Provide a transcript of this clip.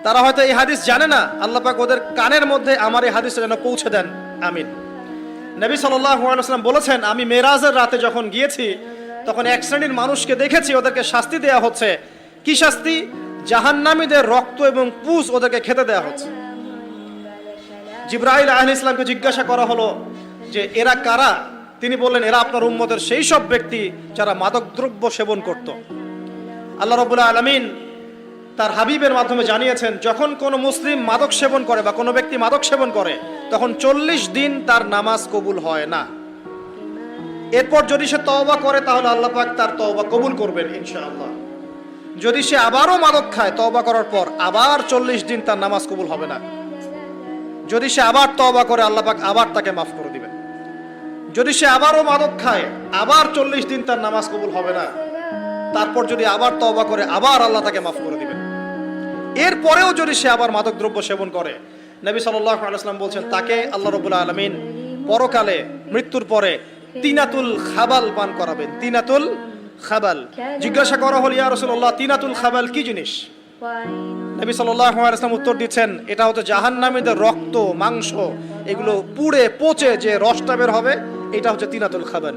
তারা হয়তো এই হাদিস জানে না, আল্লাহ পাক ওদের কানের মধ্যে আমার এই হাদিসটা যেন পৌঁছে দেন, আমিন। নবী সাল্লাল্লাহু আলাইহি ওয়াসাল্লাম বলেছেন, আমি মেরাজের রাতে যখন গিয়েছি তখন এক শ্রেণীর মানুষকে দেখেছি, ওদেরকে শাস্তি দেয়া হচ্ছে। কি শাস্তি? জাহান্নামীদের রক্ত এবং পুঁজ ওদেরকে খেতে দেয়া হচ্ছে। জিবরাইল আলাইহিস সালামকে জিজ্ঞাসা করা হলো যে এরা কারা? তিনি বললেন, এরা আপনার উম্মতের সেই সব ব্যক্তি যারা মাদকদ্রব্য সেবন করত। আল্লাহ রাব্বুল আলামিন তার হাবিবের মাধ্যমে জানিয়েছেন, যখন কোনো মুসলিম মাদক সেবন করে বা কোনো ব্যক্তি মাদক সেবন করে তখন 40 দিন তার নামাজ কবুল হয় না। এরপর যদি সে তওবা করে তাহলে আল্লাহ পাক তার তওবা কবুল করবেন ইনশাআল্লাহ। যদি সে আবারও মাদক খায় তওবা করার পর, আবার 40 দিন তার নামাজ কবুল হবে না। যদি সে আবার তওবা করে আল্লাহ পাক আবার তাকে মাফ করে দিবেন। যদি সে আবারও মাদক খায় আবার 40 দিন তার নামাজ কবুল হবে না। তারপর যদি আবার তওবা করে আবার আল্লাহ তাকে মাফ করে দিবেন। এরপরেও যদি সে আবার মাদক দ্রব্য সেবন করে, নবী সাল্লাল্লাহু আলাইহি ওয়াসাল্লাম বলছেন তাকে আল্লাহ রাব্বুল আলামিন পরকালে মৃত্যুর পরে তিনাতুল খাবাল পান করাবেন। তিনাতুল খাবাল। জিজ্ঞাসা করা হলো, ইয়া রাসূলুল্লাহ, তিনাতুল খাবাল কি জিনিস? নবী সাল্লাল্লাহু আলাইহি ওয়াসাল্লাম উত্তর দিচ্ছেন, এটা হচ্ছে জাহান্নামীদের রক্ত, মাংস, এগুলো পুড়ে পচে যে রসটা বের হবে, এটা হচ্ছে তিনাতুল খাবাল।